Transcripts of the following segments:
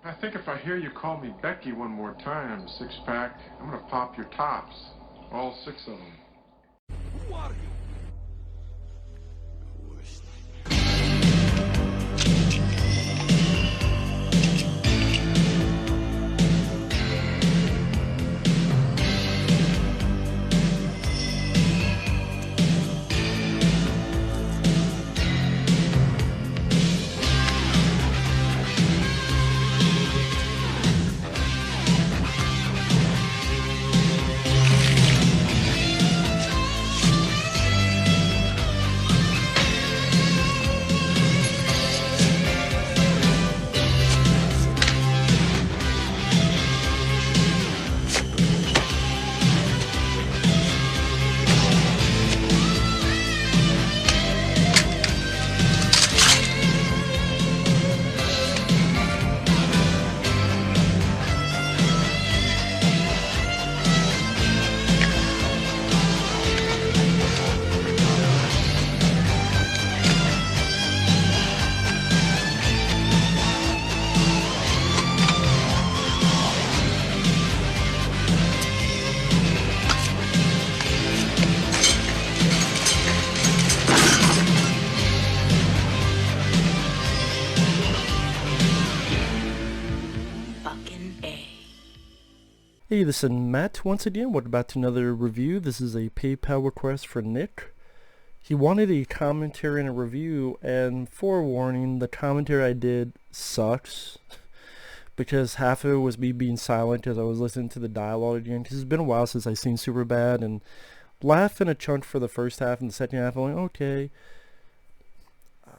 I think if I hear you call me Becky one more time, six-pack, I'm gonna pop your tops. All six of them. Who are you? Hey, this is Matt once again. We're about to another review. This is a PayPal request for Nick. He wanted a commentary and a review, and forewarning, the commentary I did sucks because half of it was me being silent as I was listening to the dialogue again, because it's been a while since I've seen Superbad, and laughing a chunk for the first half, and the second half I'm like, okay.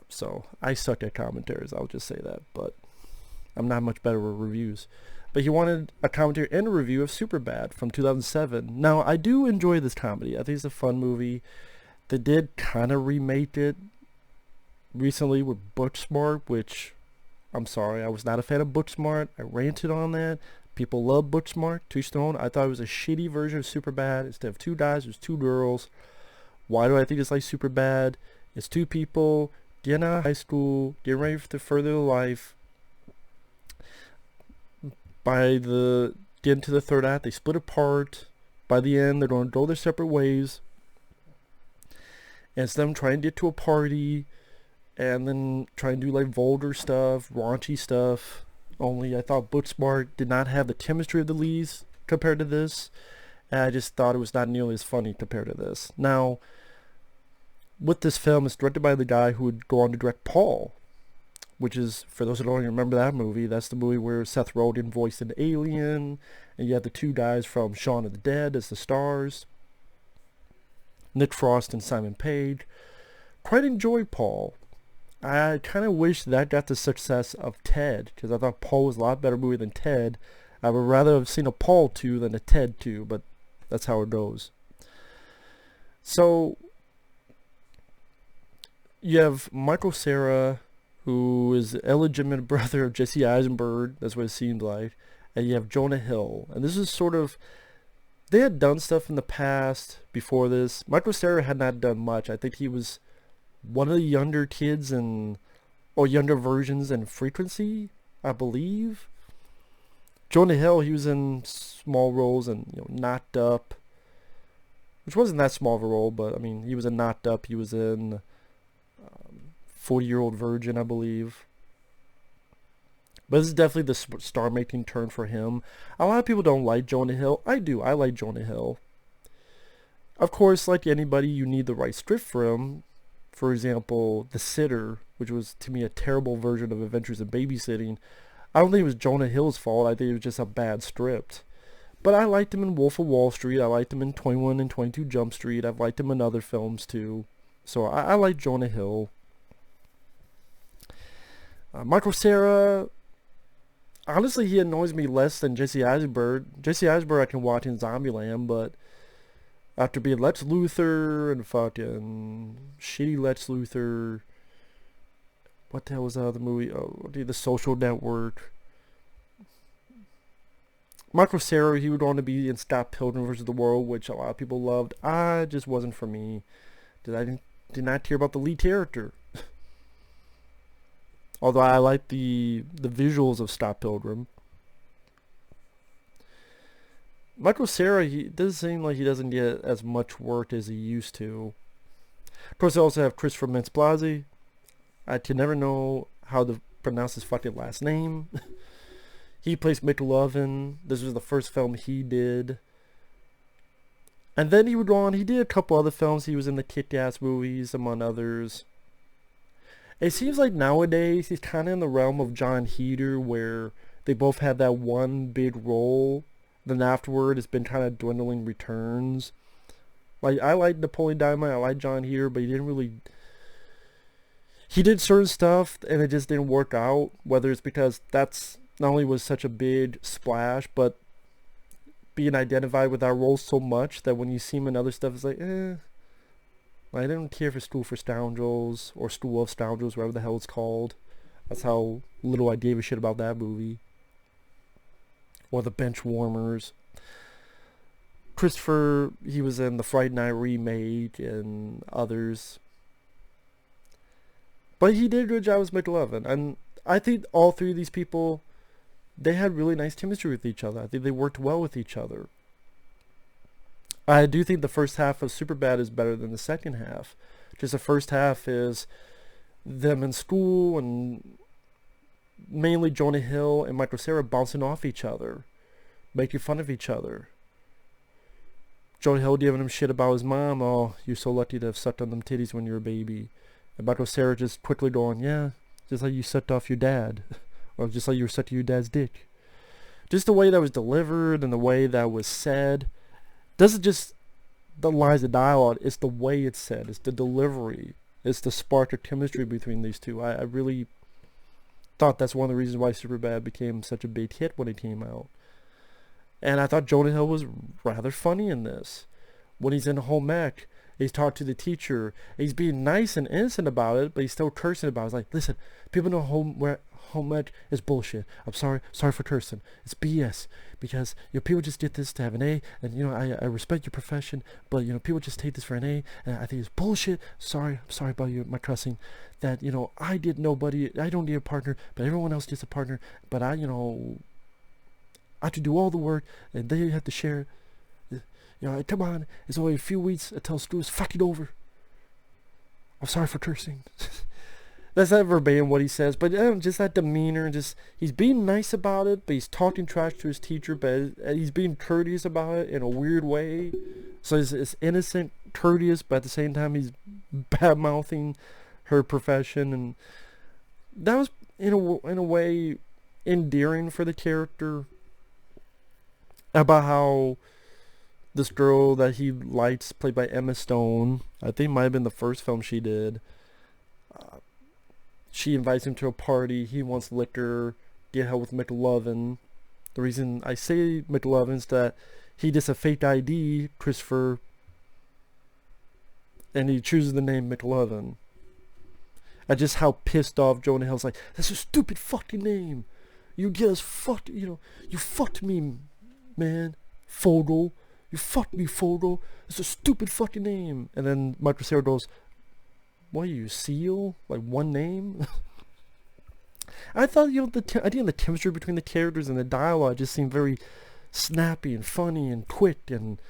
So I suck at commentaries, I'll just say that, but I'm not much better with reviews. But he wanted a commentary and a review of Superbad from 2007. Now, I do enjoy this comedy. I think it's a fun movie. They did kind of remake it recently with Booksmart, which, I'm sorry, I was not a fan of Booksmart. I ranted on that. People love Booksmart, to stone. I thought it was a shitty version of Superbad. Instead of two guys, there's two girls. Why do I think it's like Superbad? It's two people getting out of high school, getting ready to further their life. By the get into the third act, they split apart. By the end, they're going to go their separate ways. And it's them trying to get to a party, and then trying to do like vulgar stuff, raunchy stuff. Only I thought Booksmart did not have the chemistry of the leads compared to this, and I just thought it was not nearly as funny compared to this. Now, with this film, it's directed by the guy who would go on to direct Paul, which is, for those who don't even remember that movie, that's the movie where Seth Rogen voiced an alien, and you have the two guys from Shaun of the Dead as the stars, Nick Frost and Simon Pegg. Quite enjoyed Paul. I kind of wish that got the success of Ted, because I thought Paul was a lot better movie than Ted. I would rather have seen a Paul 2 than a Ted 2, but that's how it goes. So, you have Michael Cera, who is the illegitimate brother of Jesse Eisenberg, that's what it seemed like, and you have Jonah Hill. And this is sort of, they had done stuff in the past before this. Michael Cera had not done much. I think he was one of the younger kids or younger versions in Frequency, I believe. Jonah Hill, he was in small roles and Knocked Up, which wasn't that small of a role, but I mean, he was in Knocked Up, he was in 40-Year-Old Virgin, I believe. But this is definitely the star-making turn for him. A lot of people don't like Jonah Hill. I do. I like Jonah Hill. Of course, like anybody, you need the right script for him. For example, The Sitter, which was, to me, a terrible version of Adventures in Babysitting. I don't think it was Jonah Hill's fault. I think it was just a bad script. But I liked him in Wolf of Wall Street. I liked him in 21 and 22 Jump Street. I've liked him in other films, too. So I like Jonah Hill. Michael Cera, honestly, he annoys me less than Jesse Eisenberg. Jesse Eisenberg I can watch in Zombieland, but after being Lex Luthor and fucking shitty Lex Luthor, what the hell was that other movie? Oh, The Social Network. Michael Cera, he would want to be in Scott Pilgrim vs. the World, which a lot of people loved. Just wasn't for me. I did not care about the lead character. Although I like the visuals of Scott Pilgrim. Michael Cera, he does seem like he doesn't get as much work as he used to. Of course, I also have Christopher Mintz-Plasse. I can never know how to pronounce his fucking last name. He plays McLovin. This was the first film he did. And then he would go on, he did a couple other films. He was in the Kick-Ass movies, among others. It seems like nowadays he's kind of in the realm of John Heder, where they both had that one big role. Then afterward, it's been kind of dwindling returns. Like, I like Napoleon Dynamite, I like John Heder, but he didn't really... He did certain stuff, and it just didn't work out. Whether it's because that's not only was such a big splash, but being identified with that role so much that when you see him in other stuff, it's like, I don't care for School for Scoundrels, or School of Scoundrels, whatever the hell it's called. That's how little I gave a shit about that movie. Or The Benchwarmers. Christopher, he was in the Friday Night remake and others. But he did a good job as McLovin. And I think all three of these people, they had really nice chemistry with each other. I think they worked well with each other. I do think the first half of Superbad is better than the second half. Just the first half is them in school and mainly Jonah Hill and Michael Cera bouncing off each other, making fun of each other. Jonah Hill giving him shit about his mom. Oh, you're so lucky to have sucked on them titties when you were a baby. And Michael Cera just quickly going, yeah, just like you sucked off your dad. Or just like you were sucking your dad's dick. Just the way that was delivered and the way that was said. Doesn't just the lines of dialogue, it's the way it's said. It's the delivery. It's the spark of chemistry between these two. I really thought that's one of the reasons why Superbad became such a big hit when it came out. And I thought Jonah Hill was rather funny in this. When he's in home ec, he's talking to the teacher. He's being nice and innocent about it, but he's still cursing about it. He's like, listen, people know home ec is bullshit. I'm sorry for cursing. It's BS. Because, people just get this to have an A, and, I respect your profession, but, people just take this for an A, and I think it's bullshit. I'm sorry about my cussing. That, I don't need a partner, but everyone else gets a partner, but I have to do all the work, and they have to share. Come on, it's only a few weeks until school is fucking over. I'm sorry for cursing. That's not verbatim what he says, but just that demeanor, he's being nice about it, but he's talking trash to his teacher, but he's being courteous about it in a weird way. So it's innocent, courteous, but at the same time he's bad-mouthing her profession, and that was in a way endearing for the character. About how this girl that he likes, played by Emma Stone, I think might have been the first film she did. She invites him to a party. He wants liquor. Get held with McLovin. The reason I say McLovin is that he gets a fake ID, Christopher, and he chooses the name McLovin. And just how pissed off Jonah Hill's like, that's a stupid fucking name. You just fucked, you fucked me, man. Fogel. You fucked me, Fogel. It's a stupid fucking name. And then Michael Cera goes, what are you, Seal? Like one name? I thought, I think the chemistry between the characters and the dialogue just seemed very snappy and funny and quick and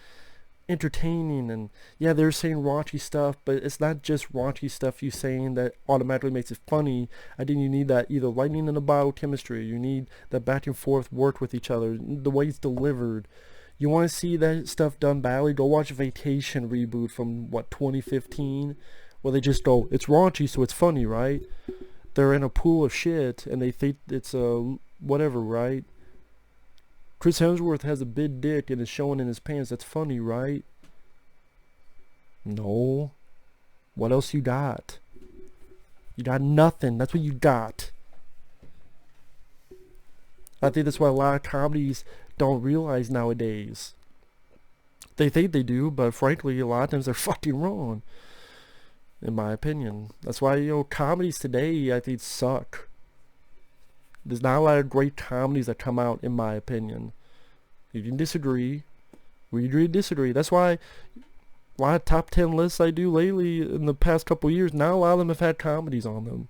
entertaining. And yeah, they're saying raunchy stuff, but it's not just raunchy stuff you saying that automatically makes it funny. I think you need that either lightning in a bottle chemistry. You need that back and forth work with each other. The way it's delivered. You want to see that stuff done badly? Go watch Vacation reboot from 2015, where they just go, it's raunchy, so it's funny, right? They're in a pool of shit, and they think it's whatever, right? Chris Hemsworth has a big dick and is showing in his pants. That's funny, right? No. What else you got? You got nothing. That's what you got. I think that's why a lot of comedies don't realize nowadays. They think they do, but frankly, a lot of times they're fucking wrong. In my opinion. That's why, comedies today, I think, suck. There's not a lot of great comedies that come out, in my opinion. You can disagree. We agree to disagree. That's why a lot of top 10 lists I do lately in the past couple of years, not a lot of them have had comedies on them.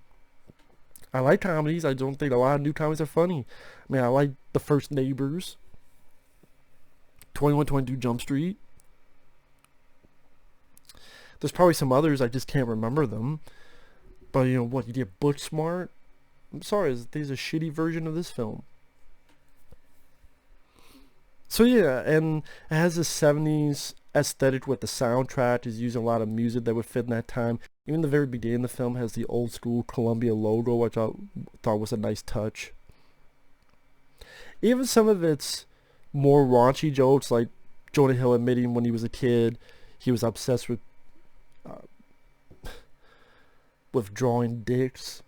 I like comedies. I don't think a lot of new comedies are funny. I mean, I like The First Neighbors, 2122 Jump Street. There's probably some others, I just can't remember them. But you know what, you get Booksmart. I'm sorry, there's a shitty version of this film. So yeah, and it has a 70s aesthetic with the soundtrack. Is using a lot of music that would fit in that time. Even the very beginning of the film has the old school Columbia logo, which I thought was a nice touch. Even some of its more raunchy jokes, like Jonah Hill admitting when he was a kid he was obsessed with drawing dicks.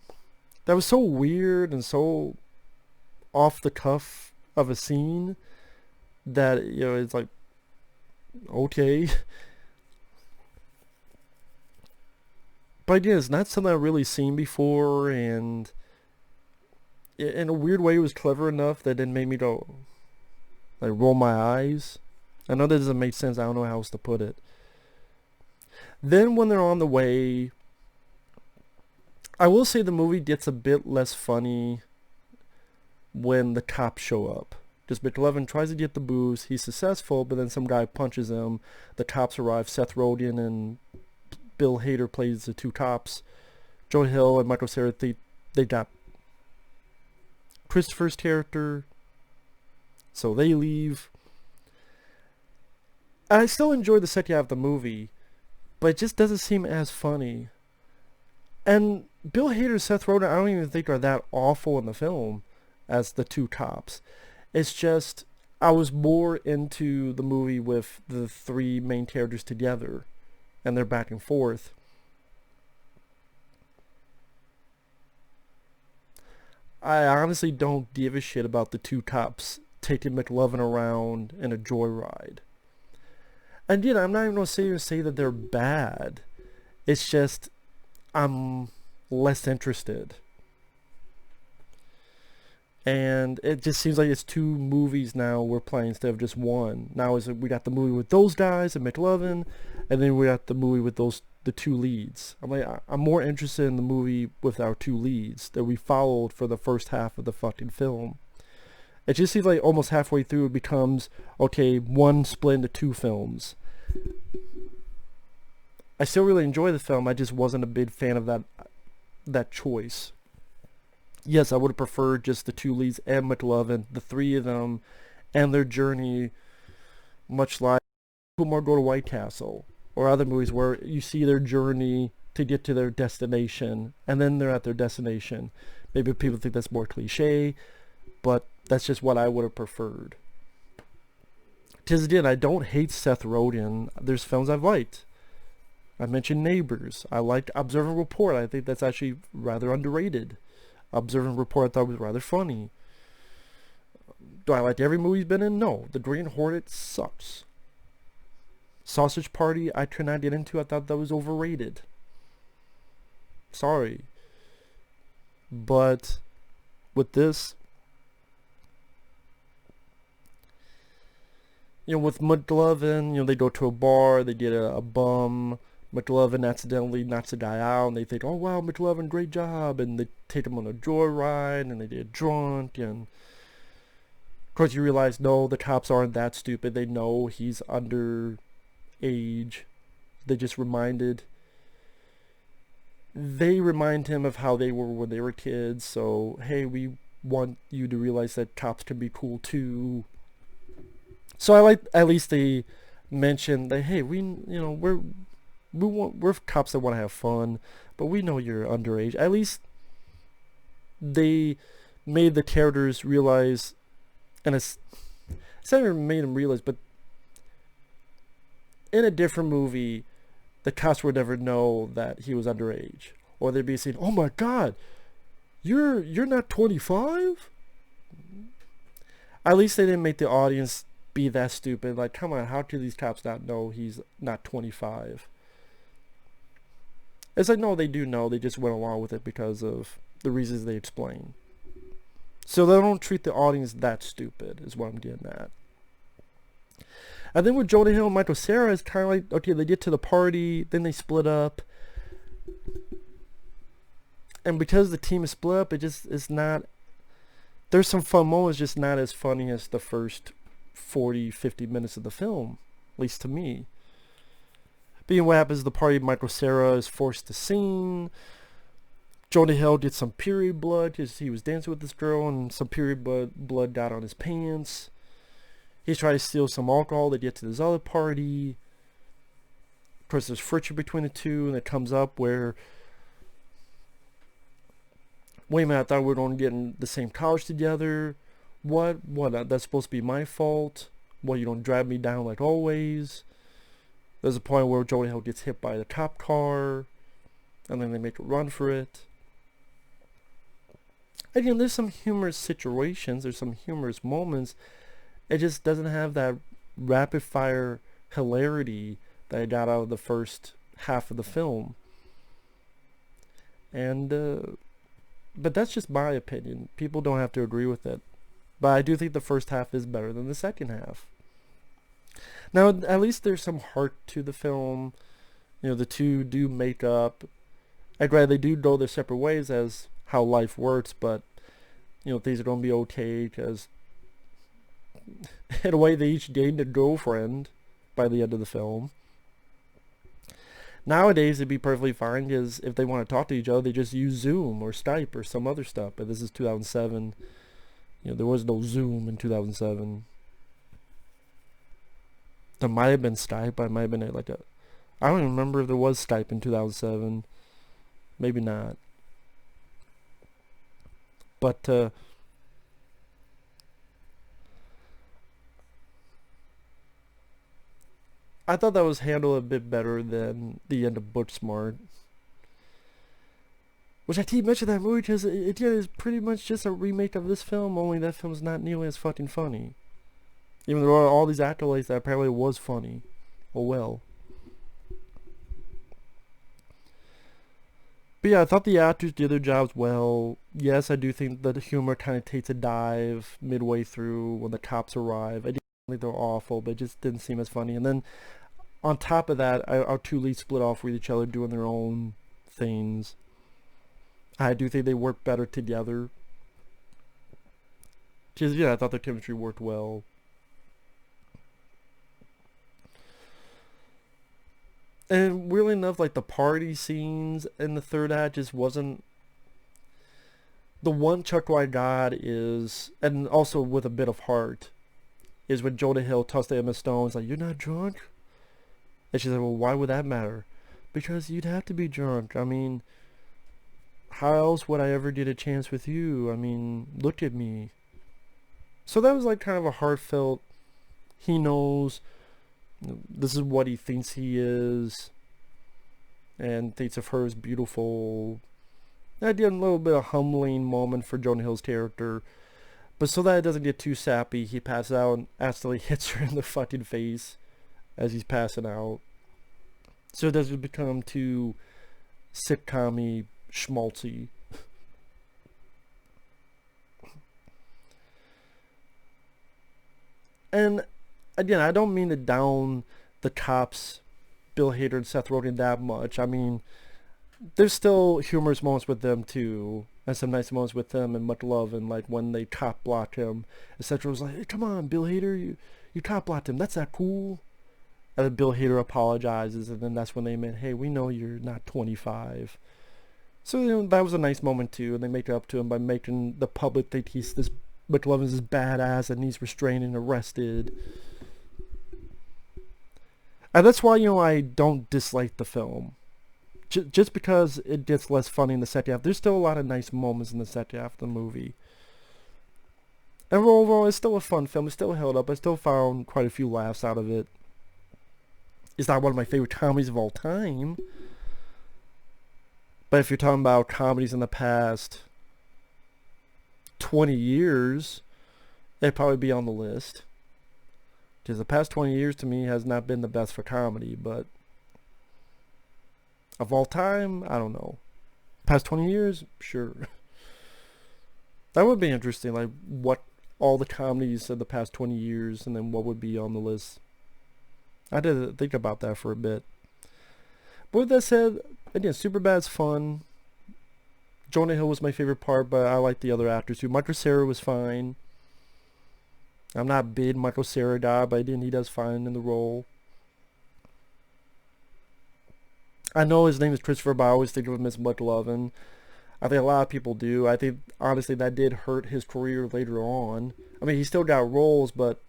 That was so weird and so off the cuff of a scene that, you know, it's like, okay. But again, it's not something I've really seen before, and in a weird way it was clever enough that it made me go, like, roll my eyes. I know that doesn't make sense, I don't know how else to put it. Then when they're on the way, I will say the movie gets a bit less funny when the cops show up. Just McLovin tries to get the booze, he's successful, but then some guy punches him. The cops arrive, Seth Rogen and Bill Hader plays the two cops. Joe Hill and Michael Cera, they got Christopher's character, so they leave. And I still enjoy the second half of the movie, but it just doesn't seem as funny. And Bill Hader and Seth Rogen, I don't even think are that awful in the film as the two cops. It's just, I was more into the movie with the three main characters together and their back and forth. I honestly don't give a shit about the two cops taking McLovin around in a joyride. And yet, I'm not even going to sit here and say that they're bad. It's just, I'm less interested. And it just seems like it's two movies now we're playing instead of just one. Now we got the movie with those guys and McLovin, and then we got the movie with the two leads. I'm more interested in the movie with our two leads that we followed for the first half of the fucking film. It just seems like almost halfway through it becomes, okay, one split into two films. I still really enjoy the film, I just wasn't a big fan of that choice. Yes, I would have preferred just the two leads and McLovin, the three of them, and their journey, much like Kumar Go to White Castle, or other movies where you see their journey to get to their destination, and then they're at their destination. Maybe people think that's more cliche, but that's just what I would have preferred. Because again, I don't hate Seth Rogen. There's films I've liked. I mentioned Neighbors. I liked Observe and Report. I think that's actually rather underrated. Observe and Report I thought was rather funny. Do I like every movie he's been in? No. The Green Hornet sucks. Sausage Party I could not get into. I thought that was overrated. Sorry. But with this, with McLovin, they go to a bar, they get a bum. McLovin accidentally knocks a guy out, and they think, oh wow, McLovin, great job, and they take him on a joyride, and they get drunk, and of course you realize, no, the cops aren't that stupid. They know he's underage. They remind him of how they were when they were kids, so hey, we want you to realize that cops can be cool too. So I like, at least they mention that, hey, we're cops that want to have fun, but we know you're underage. At least they made the characters realize, and it's not even made them realize, but in a different movie, the cops would never know that he was underage, or they'd be saying, "Oh my God, you're not 25." At least they didn't make the audience be that stupid. Like, come on, how could these cops not know he's not 25? It's like, no, they do know. They just went along with it because of the reasons they explain. So they don't treat the audience that stupid, is what I'm getting at. And then with Jonah Hill and Michael Cera, it's kind of like, okay, they get to the party, then they split up. And because the team is split up, it's not, there's some fun moments, just not as funny as the first 40, 50 minutes of the film, at least to me. Being what happens, the party, Michael Cera is forced to sing. Jonah Hill gets some period blood because he was dancing with this girl, and some period blood got on his pants. He's trying to steal some alcohol to get to this other party. Of course, there's friction between the two, and it comes up where, wait a minute, I thought we were going to get in the same college together. What? That's supposed to be my fault? What, you don't drag me down like always? There's a point where Jonah Hill gets hit by the cop car, and then they make a run for it. Again, there's some humorous situations, there's some humorous moments. It just doesn't have that rapid fire hilarity that I got out of the first half of the film. And, but that's just my opinion. People don't have to agree with it. But I do think the first half is better than the second half. Now, at least there's some heart to the film. You know, the two do make up. I grant they do go their separate ways as how life works, but, you know, things are going to be okay because, in a way, they each gained a girlfriend by the end of the film. Nowadays, it'd be perfectly fine because if they want to talk to each other, they just use Zoom or Skype or some other stuff. But this is 2007. You know, there was no Zoom in 2007. There might have been Skype. I might have been like a... I don't even remember if there was Skype in 2007. Maybe not. But, I thought that was handled a bit better than the end of Booksmart. Which I keep mentioning that movie because it is pretty much just a remake of this film, only that film's not nearly as fucking funny. Even though there are all these accolades that apparently was funny. Oh well. But yeah, I thought the actors did their jobs well. Yes, I do think that the humor kind of takes a dive midway through when the cops arrive. I didn't think they were awful, but it just didn't seem as funny. And then on top of that, our two leads split off with each other doing their own things. I do think they work better together. Because, yeah, I thought their chemistry worked well. And weirdly enough, like the party scenes in the third act just wasn't... The one chuckle I got is, and also with a bit of heart, is when Jonah Hill talks to Emma Stone, like, "You're not drunk?" And she said, "Well, why would that matter?" "Because you'd have to be drunk. I mean, how else would I ever get a chance with you? I mean, look at me." So that was like kind of a heartfelt, he knows this is what he thinks he is, and thinks of her as beautiful. I did a little bit of humbling moment for Jonah Hill's character, but so that it doesn't get too sappy, he passes out and accidentally hits her in the fucking face as he's passing out. So it doesn't become too sitcom-y, schmaltzy. And again, I don't mean to down the cops, Bill Hader and Seth Rogen, that much. I mean, there's still humorous moments with them too, and some nice moments with them and much love, and like when they cop block him, etc. was like, "Hey, come on, Bill Hader, you cop blocked him. That's not cool." And then Bill Hader apologizes, and then that's when they admit, "Hey, we know you're not 25." So, you know, that was a nice moment too, and they make it up to him by making the public think he's this McLovin's this badass and he's restrained and arrested. And that's why, you know, I don't dislike the film. Just because it gets less funny in the second half, there's still a lot of nice moments in the second half of the movie. And overall, it's still a fun film. It still held up. I still found quite a few laughs out of it. It's not one of my favorite comedies of all time. But if you're talking about comedies in the past 20 years, it'd probably be on the list. Because the past 20 years to me has not been the best for comedy, but of all time, I don't know. Past 20 years, sure. That would be interesting, like what all the comedies of the past 20 years, and then what would be on the list. I did think about that for a bit. But with that said, again, Superbad's fun. Jonah Hill was my favorite part, but I like the other actors too. Michael Cera was fine. I'm not a big Michael Cera guy, but he does fine in the role. I know his name is Christopher, but I always think of him as McLovin. I think a lot of people do. I think, honestly, that did hurt his career later on. I mean, he still got roles, but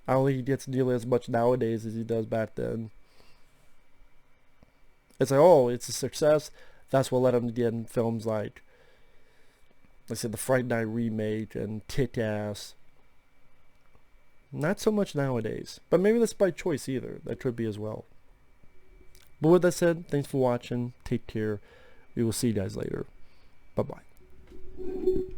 I don't think he gets nearly as much nowadays as he does back then. It's like, oh, it's a success. That's what let him get in films like I said, the Fright Night remake and Kick-Ass. Not so much nowadays. But maybe that's by choice either. That could be as well. But with that said, thanks for watching. Take care. We will see you guys later. Bye-bye.